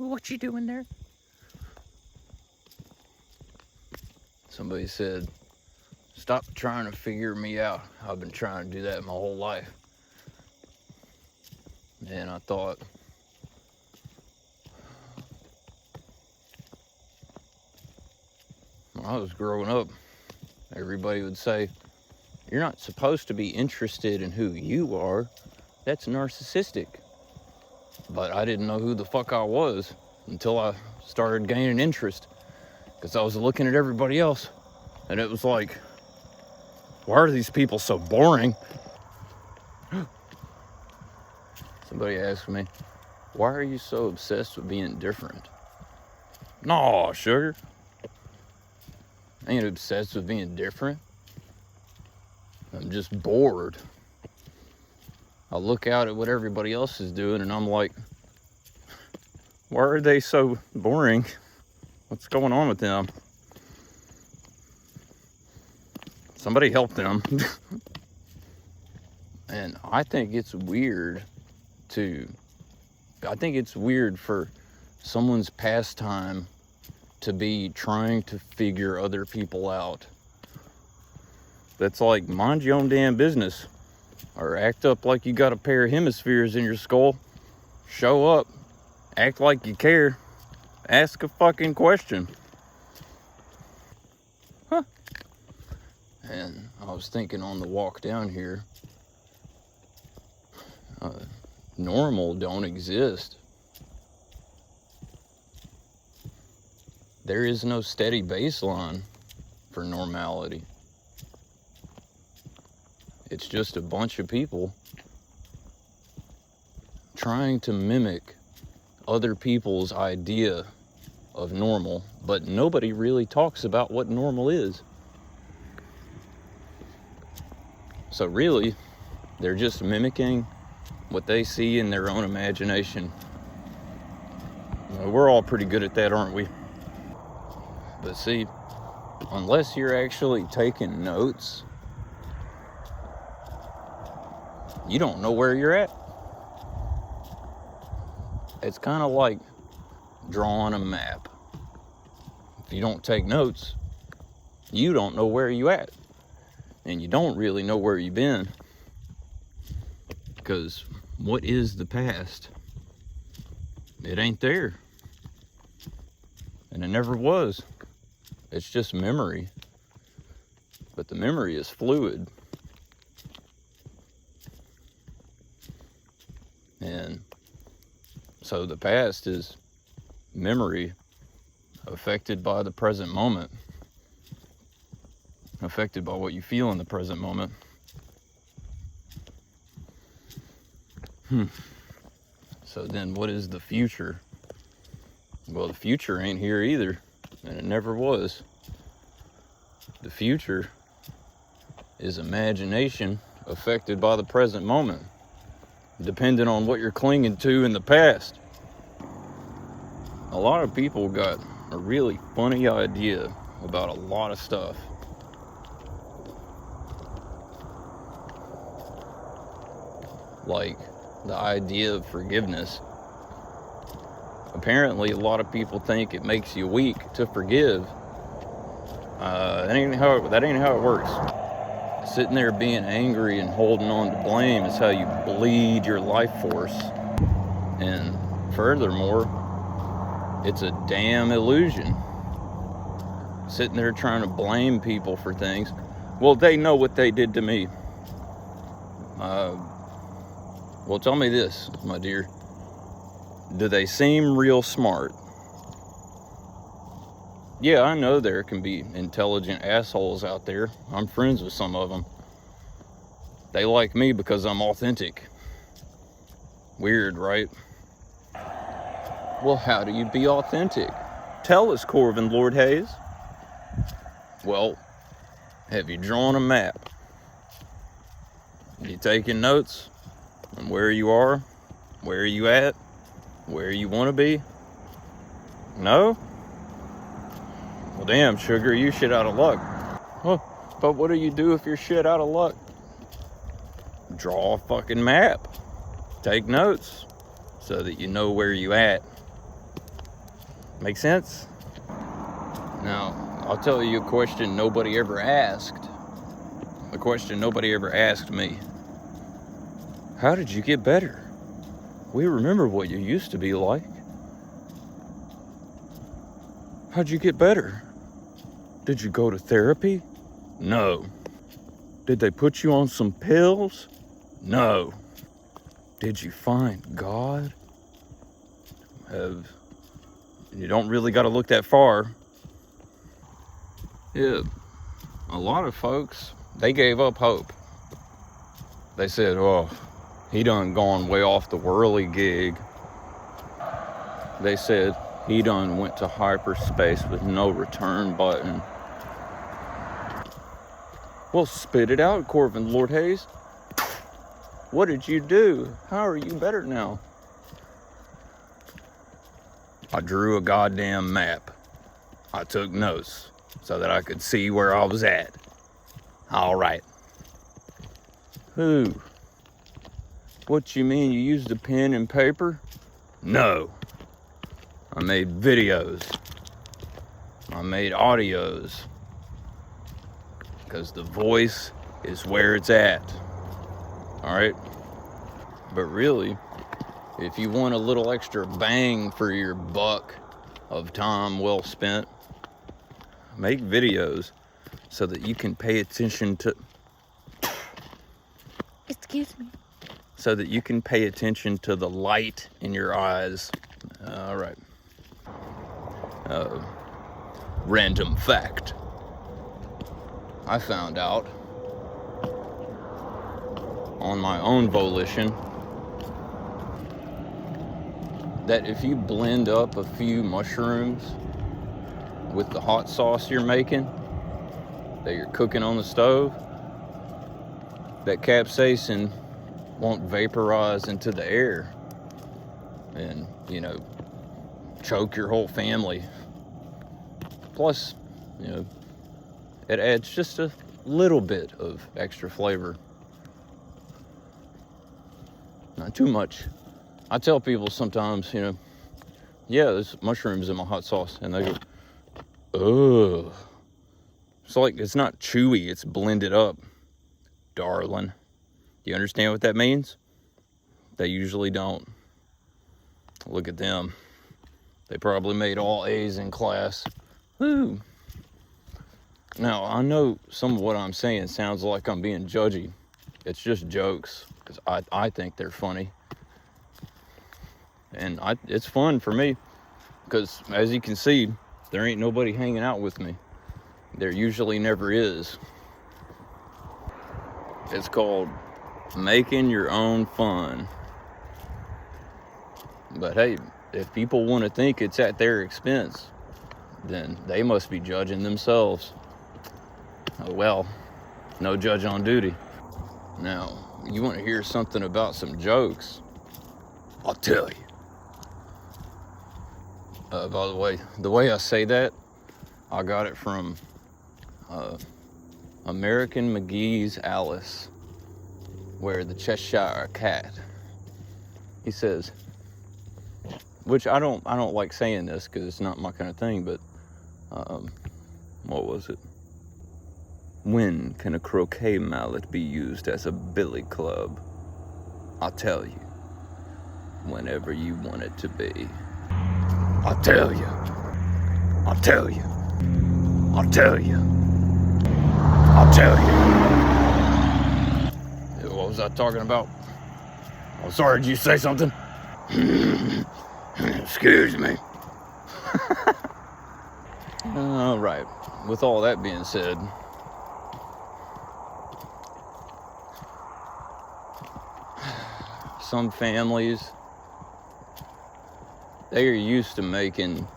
What you doing there? Somebody said, stop trying to figure me out. I've been trying to do that my whole life. And I thought, when I was growing up, everybody would say, you're not supposed to be interested in who you are. That's narcissistic. But I didn't know who the fuck I was until I started gaining interest, because I was looking at everybody else and it was like, why are these people so boring? Somebody asked me, why are you so obsessed with being different? No, sugar. I ain't obsessed with being different. I'm just bored. I look out at what everybody else is doing and I'm like, why are they so boring? What's going on with them? Somebody help them. And I think it's weird for someone's pastime to be trying to figure other people out. That's like, mind your own damn business. Or act up like you got a pair of hemispheres in your skull. Show up. Act like you care. Ask a fucking question. Huh. And I was thinking on the walk down here, normal don't exist. There is no steady baseline for normality. It's just a bunch of people trying to mimic other people's idea of normal, but nobody really talks about what normal is. So really, they're just mimicking what they see in their own imagination. We're all pretty good at that, aren't we? But see, unless you're actually taking notes, you don't know where you're at. It's kind of like drawing a map. If you don't take notes, you don't know where you're at. And you don't really know where you've been. Because what is the past? It ain't there. And it never was. It's just memory. But the memory is fluid. And so the past is memory affected by the present moment, affected by what you feel in the present moment. So then what is the future? Well, the future ain't here either, and it never was. The future is imagination affected by the present moment, depending on what you're clinging to in the past. A lot of people got a really funny idea about a lot of stuff. Like the idea of forgiveness. Apparently, a lot of people think it makes you weak to forgive. That ain't how it works. Sitting there being angry and holding on to blame is how you bleed your life force. And furthermore, it's a damn illusion. Sitting there trying to blame people for things. Well, they know what they did to me. Well, tell me this, my dear. Do they seem real smart? Yeah, I know there can be intelligent assholes out there. I'm friends with some of them. They like me because I'm authentic. Weird, right? Well, how do you be authentic? Tell us, Corvin Lord Hayes. Well, have you drawn a map? You taking notes on where you are, where you at, where you want to be? No? Well, damn, sugar, you shit out of luck. Well, but what do you do if you're shit out of luck? Draw a fucking map. Take notes so that you know where you at. Make sense? Now, I'll tell you a question nobody ever asked. A question nobody ever asked me. How did you get better? We remember what you used to be like. How'd you get better? Did you go to therapy? No. Did they put you on some pills? No. Did you find God? You don't really got to look that far. Yeah, a lot of folks, they gave up hope. They said, oh, he done gone way off the whirly gig. They said, he done went to hyperspace with no return button. Well, spit it out, Corvin Lord Hayes. What did you do? How are you better now? I drew a goddamn map. I took notes so that I could see where I was at. All right. Who? What you mean, you used a pen and paper? No. I made videos. I made audios. Because the voice is where it's at. All right? But really, if you want a little extra bang for your buck of time well spent, make videos so that you can pay attention to... Excuse me. So that you can pay attention to the light in your eyes. All right. Random fact. I found out on my own volition that if you blend up a few mushrooms with the hot sauce you're making, that you're cooking on the stove, that capsaicin won't vaporize into the air and, choke your whole family. Plus, it adds just a little bit of extra flavor. Not too much. I tell people sometimes, yeah, there's mushrooms in my hot sauce, and they go, ugh. It's like, it's not chewy, it's blended up, darling. Do you understand what that means? They usually don't. Look at them. They probably made all A's in class. Woo. Now, I know some of what I'm saying sounds like I'm being judgy. It's just jokes, because I think they're funny. And it's fun for me, because as you can see, there ain't nobody hanging out with me. There usually never is. It's called making your own fun. But hey, if people want to think it's at their expense, then they must be judging themselves. Oh well, no judge on duty. Now, you want to hear something about some jokes? I'll tell you. By the way I say that, I got it from American McGee's Alice, where the Cheshire Cat. He says, which I don't like saying this because it's not my kind of thing, but what was it? When can a croquet mallet be used as a billy club? I'll tell you. Whenever you want it to be. I'll tell you. I'll tell you. I'll tell you. I'll tell you. What was I talking about? Oh, sorry, did you say something? Excuse me. All right. With all that being said, some families, they are used to making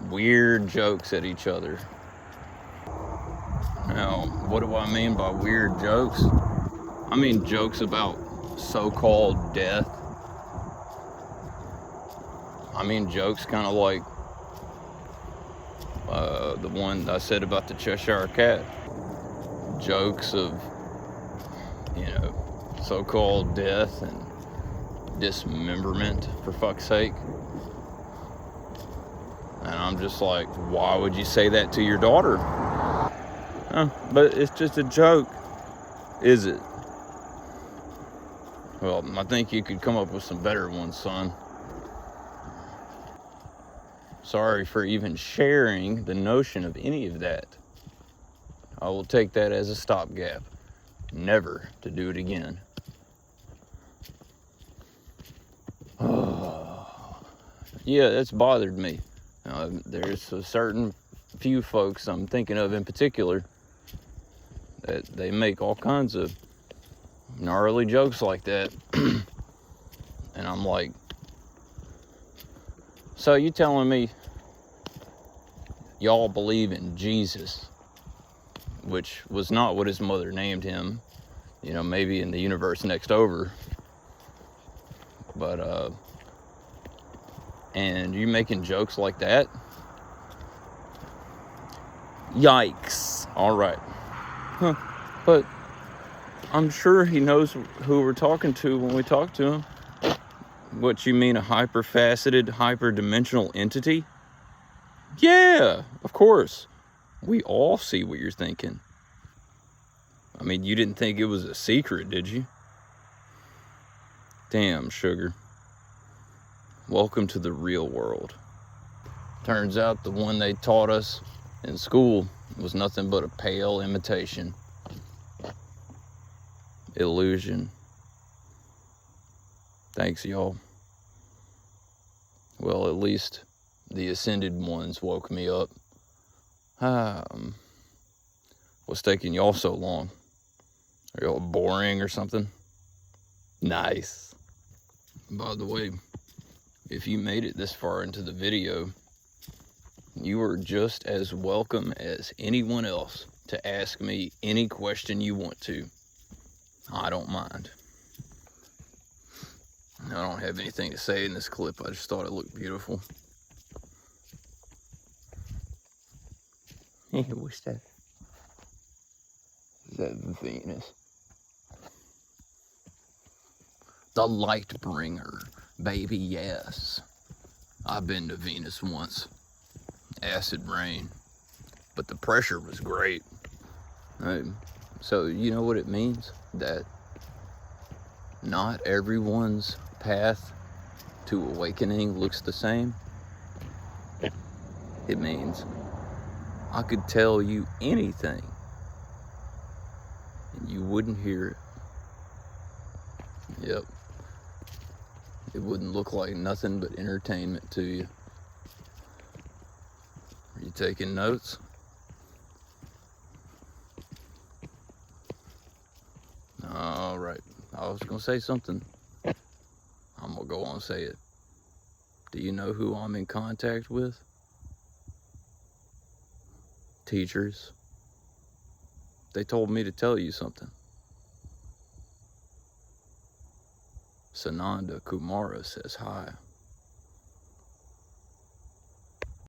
weird jokes at each other. Now, what do I mean by weird jokes? I mean jokes about so-called death. I mean jokes kind of like the one I said about the Cheshire Cat. Jokes of, so-called death and dismemberment, for fuck's sake. And I'm just like, why would you say that to your daughter? But it's just a joke, is it? Well, I think you could come up with some better ones, son. Sorry for even sharing the notion of any of that. I will take that as a stopgap. Never to do it again. Yeah, that's bothered me. There's a certain few folks I'm thinking of in particular that they make all kinds of gnarly jokes like that. And I'm like, so you telling me y'all believe in Jesus, which was not what his mother named him, you know, maybe in the universe next over, but and you making jokes like that? Yikes. All right. But I'm sure he knows who we're talking to when we talk to him. What, you mean a hyperfaceted, hyperdimensional entity? Yeah, of course. We all see what you're thinking. I mean, you didn't think it was a secret, did you? Damn, sugar. Welcome to the real world. Turns out the one they taught us in school was nothing but a pale imitation. Illusion. Thanks, y'all. Well, at least the ascended ones woke me up. What's taking y'all so long? Are y'all boring or something? Nice. By the way, if you made it this far into the video, you are just as welcome as anyone else to ask me any question you want to. I don't mind. I don't have anything to say in this clip. I just thought it looked beautiful. Hey, what's that? Is that Venus? The light bringer, baby, yes. I've been to Venus once. Acid rain. But the pressure was great. So you know what it means? That not everyone's path to awakening looks the same. It means I could tell you anything and you wouldn't hear it. Yep. It wouldn't look like nothing but entertainment to you. Are you taking notes? All right. I was going to say something. I'm going to go on and say it. Do you know who I'm in contact with? Teachers. They told me to tell you something. Sananda Kumara says hi.